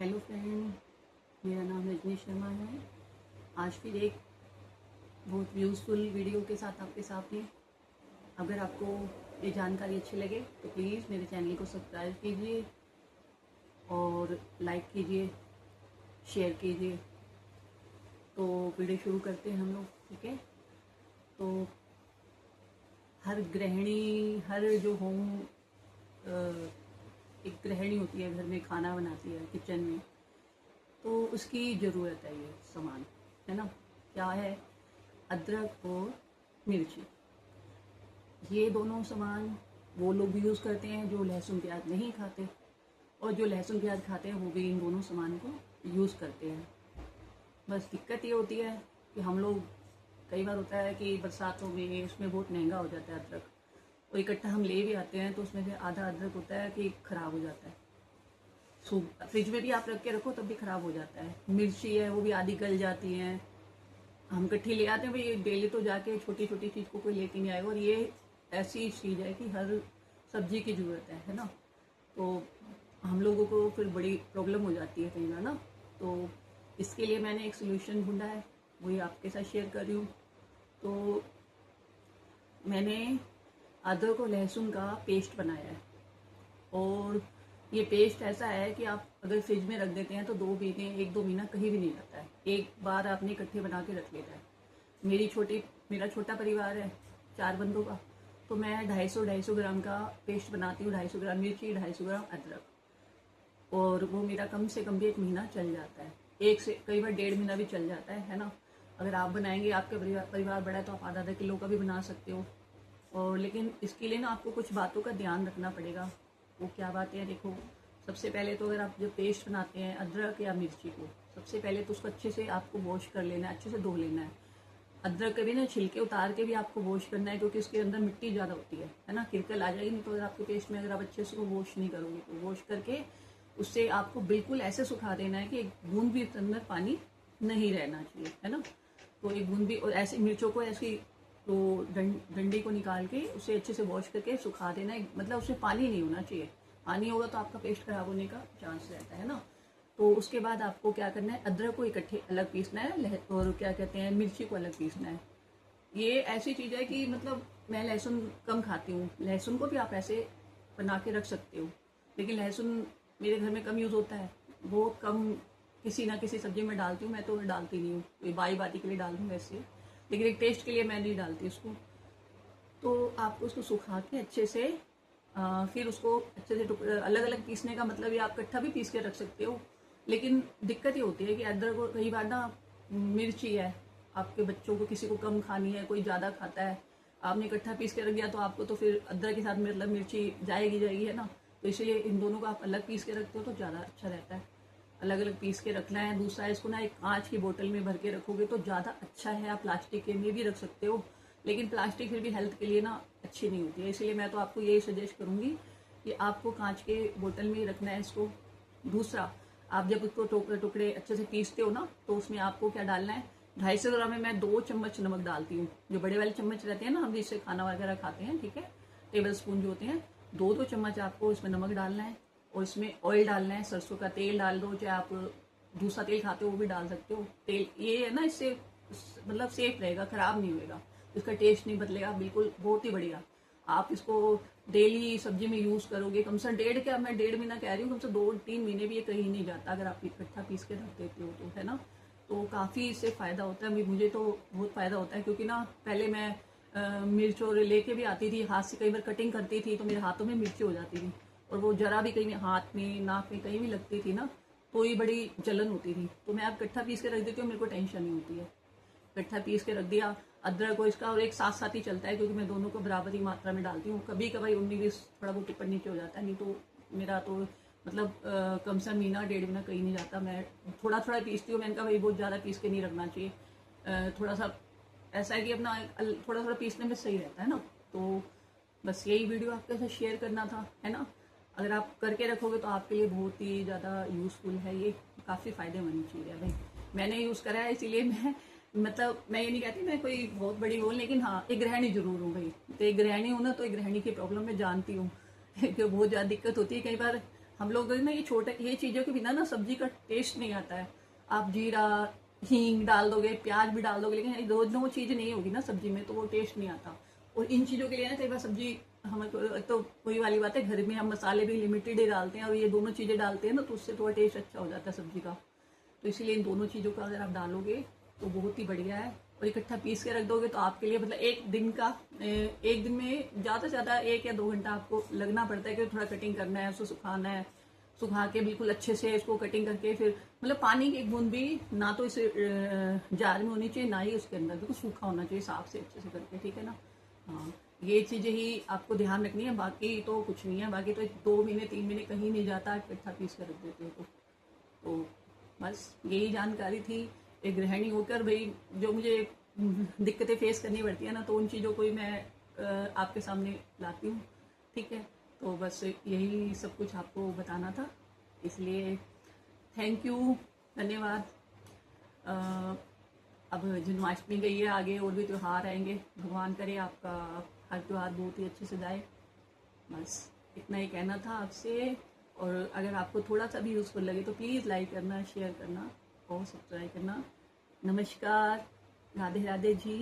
Hello friend, मेरा नाम रजनी शर्मा है। आज फिर एक बहुत यूज़फुल वीडियो के साथ आपके सामने। अगर आपको ये जानकारी अच्छी लगे तो प्लीज़ मेरे चैनल को सब्सक्राइब कीजिए और लाइक कीजिए, शेयर कीजिए। तो वीडियो शुरू करते हैं हम लोग, ठीक है। तो हर गृहिणी, हर जो होम एक गृहिणी होती है, घर में खाना बनाती है किचन में, तो उसकी ज़रूरत है ये सामान, है ना। क्या है? अदरक और मिर्ची। ये दोनों सामान वो लोग भी यूज़ करते हैं जो लहसुन प्याज नहीं खाते, और जो लहसुन प्याज खाते हैं वो भी इन दोनों सामान को यूज़ करते हैं। बस दिक्कत ये होती है कि हम लोग, कई बार होता है कि बरसातों में उसमें बहुत महंगा हो जाता है अदरक, और इकट्ठा हम ले भी आते हैं तो उसमें से आधा अदरक होता है कि ख़राब हो जाता है। फ्रिज में भी आप रख के रखो तब भी ख़राब हो जाता है। मिर्ची है वो भी आधी गल जाती हैं। हम इकट्ठी ले आते हैं भाई, डेली तो जाके छोटी छोटी चीज़ को कोई लेके नहीं आएगा, और ये ऐसी चीज़ है कि हर सब्जी की ज़रूरत है ना। तो हम लोगों को फिर बड़ी प्रॉब्लम हो जाती है कई बार ना। तो इसके लिए मैंने एक सोल्यूशन ढूंढा है, वही आपके साथ शेयर कर रही हूँ। तो मैंने अदरक और लहसुन का पेस्ट बनाया है, और ये पेस्ट ऐसा है कि आप अगर फ्रिज में रख देते हैं तो 1-2 महीना कहीं भी नहीं जाता है। एक बार आपने इकट्ठे बना के रख लेता है। मेरा छोटा परिवार है, 4 बंदों का, तो मैं 250 ग्राम का पेस्ट बनाती हूँ। 250 ग्राम मिर्ची, 250 ग्राम अदरक, और वो मेरा कम से कम भी 1 महीना चल जाता है। एक से कई बार 1.5 महीना भी चल जाता है ना। अगर आप बनाएंगे, आपका परिवार बड़ा है, तो आप आधा किलो का भी बना सकते हो। और लेकिन इसके लिए ना आपको कुछ बातों का ध्यान रखना पड़ेगा। वो क्या बातें हैं? देखो, सबसे पहले तो अगर आप जब पेस्ट बनाते हैं अदरक या मिर्ची को, सबसे पहले तो उसको अच्छे से आपको वॉश कर लेना है, अच्छे से धो लेना है। अदरक के भी ना छिलके उतार के भी आपको वॉश करना है, क्योंकि उसके अंदर मिट्टी ज़्यादा होती है ना, किरकल आ जाएगी। नहीं तो अगर आपके पेस्ट में अगर आप अच्छे से उसको वॉश नहीं करोगे, तो वॉश करके उससे आपको बिल्कुल ऐसे सुखा देना है कि एक बूंद भी अंदर पानी नहीं रहना चाहिए, है ना। तो एक बूंद भी, और ऐसे मिर्चों को ऐसी तो डंडी को निकाल के उसे अच्छे से वॉश करके सुखा देना है। मतलब उसमें पानी नहीं होना चाहिए। पानी होगा तो आपका पेस्ट खराब होने का चांस रहता है ना। तो उसके बाद आपको क्या करना है, अदरक को इकट्ठे अलग पीसना है, और क्या कहते हैं, मिर्ची को अलग पीसना है। ये ऐसी चीज़ है कि मतलब मैं लहसुन कम खाती हूँ, लहसुन को भी आप ऐसे बना के रख सकते हो, लेकिन लहसुन मेरे घर में कम यूज़ होता है, बहुत कम, किसी ना किसी सब्जी में डालती हूँ। मैं तो डालती नहीं हूँ, कोई बाई बाती के लिए डाल दूँ वैसे, लेकिन एक टेस्ट के लिए मैं नहीं डालती उसको। तो आपको उसको सुखा के अच्छे से फिर उसको अच्छे से अलग अलग पीसने का मतलब ये आप इकट्ठा भी पीस के रख सकते हो। लेकिन दिक्कत ये होती है कि अदरक को कई बार ना, मिर्ची है, आपके बच्चों को किसी को कम खानी है, कोई ज़्यादा खाता है, आपने इकट्ठा पीस के रख दिया तो आपको तो फिर अदरक के साथ मतलब मिर्ची जाएगी, है ना। तो इसलिए इन दोनों को आप अलग पीस के रखते हो तो ज़्यादा अच्छा रहता है। अलग अलग पीस के रखना है। दूसरा, इसको ना एक कांच की बोतल में भर के रखोगे तो ज़्यादा अच्छा है। आप प्लास्टिक के में भी रख सकते हो, लेकिन प्लास्टिक फिर भी हेल्थ के लिए ना अच्छी नहीं होती है, इसलिए मैं तो आपको यही सजेस्ट करूँगी कि आपको कांच के बोतल में ही रखना है इसको। दूसरा, आप जब उसको टुकड़े टुकड़े अच्छे से पीसते हो ना, तो उसमें आपको क्या डालना है, 250 ग्राम में मैं 2 चम्मच नमक डालती हूँ। जो बड़े वाले चम्मच रहते हैं ना, हम जिससे खाना वगैरह खाते हैं, ठीक है, टेबल स्पून जो होते हैं, 2-2 चम्मच आपको इसमें नमक डालना है। और इसमें ऑयल डालना है, सरसों का तेल डाल दो, चाहे आप दूसरा तेल खाते हो वो भी डाल सकते हो। तेल ये है ना, इससे मतलब सेफ रहेगा, खराब नहीं होएगा, इसका टेस्ट नहीं बदलेगा, बिल्कुल बहुत ही बढ़िया। आप इसको डेली सब्जी में यूज करोगे, कम से डेढ़, क्या मैं 1.5 महीना कह रही हूँ, कम से 2-3 महीने भी ये कहीं नहीं जाता अगर आप इकट्ठा पीस के रख देते हो तो, है ना। तो काफ़ी इससे फ़ायदा होता है। मुझे तो बहुत फ़ायदा होता है, क्योंकि ना पहले मैं मिर्च और लेके भी आती थी, हाथ से कई बार कटिंग करती थी तो मेरे हाथों में मिर्ची हो जाती थी, और वो जरा भी कहीं हाथ में, नाक में कहीं भी लगती थी ना, तो ये बड़ी जलन होती थी। तो मैं अब इकट्ठा पीस के रख देती हूँ, मेरे को टेंशन नहीं होती है। इकट्ठा पीस के रख दिया अदरक को इसका, और एक साथ साथ ही चलता है, क्योंकि मैं दोनों को बराबर ही मात्रा में डालती हूँ। कभी कभार 19-20 थोड़ा बहुत ऊपर नीचे हो जाता है, नहीं तो मेरा तो मतलब कम से कम महीना 1.5 महीना कहीं नहीं जाता। मैं थोड़ा थोड़ा पीसती हूँ। मैंने कहा भाई बहुत ज़्यादा पीस के नहीं रखना चाहिए, थोड़ा सा ऐसा है कि अपना थोड़ा थोड़ा पीसने में सही रहता है ना। तो बस यही वीडियो आपके साथ शेयर करना था, है ना। अगर आप करके रखोगे तो आपके लिए बहुत ही ज़्यादा यूज़फुल है, ये काफ़ी फ़ायदेमंद चीज़ है भाई। मैंने यूज़ करा है, इसीलिए मैं, मतलब मैं ये नहीं कहती मैं कोई बहुत बड़ी हूँ, लेकिन हाँ एक गृहिणी जरूर हूँ भाई। तो एक गृहिणी हूँ ना, तो एक गृहिणी की प्रॉब्लम मैं जानती हूँ कि बहुत ज़्यादा दिक्कत होती है कई बार। हम लोग ना ये चीज़ों के बिना ना सब्जी का टेस्ट नहीं आता है। आप जीरा हींग डाल दोगे, प्याज भी डाल दोगे, लेकिन ये दोनों चीज़ें नहीं होगी ना सब्जी में, तो वो टेस्ट नहीं आता। और इन चीज़ों के लिए ना कई बार सब्जी हमें तो वही वाली बात है, घर में हम मसाले भी लिमिटेड ही डालते हैं, और ये दोनों चीज़ें डालते हैं ना, तो उससे थोड़ा टेस्ट अच्छा हो जाता है सब्जी का। तो इसीलिए इन दोनों चीज़ों का अगर आप डालोगे तो बहुत ही बढ़िया है। और इकट्ठा पीस के रख दोगे तो आपके लिए मतलब एक दिन में ज़्यादा से ज़्यादा 1 या 2 घंटा आपको लगना पड़ता है, कि थोड़ा कटिंग करना है, उसको सुखाना है, सुखा के बिल्कुल अच्छे से इसको कटिंग करके, फिर मतलब पानी की एक बूंद भी ना तो इस जार में होनी चाहिए, ना ही उसके अंदर, बिल्कुल सूखा होना चाहिए साफ से अच्छे से करके, ठीक है ना। हाँ, ये चीज़ें ही आपको ध्यान रखनी है, बाकी तो कुछ नहीं है। बाकी तो 2 महीने 3 महीने कहीं नहीं जाता, इकट्ठा पीस कर रख देते हो तो बस यही जानकारी थी। एक गृहिणी होकर भाई जो मुझे दिक्कतें फेस करनी पड़ती है ना, तो उन चीज़ों को ही मैं आपके सामने लाती हूँ, ठीक है। तो बस यही सब कुछ आपको बताना था, इसलिए थैंक यू, धन्यवाद। अ, अब जन्माष्टमी गई है, आगे और भी त्यौहार आएंगे, भगवान करे आपका हर त्यौहार बहुत ही अच्छे से जाए। बस इतना ही कहना था आपसे। और अगर आपको थोड़ा सा भी यूज़फुल लगे तो प्लीज़ लाइक करना, शेयर करना और सब्सक्राइब करना। नमस्कार, राधे राधे जी।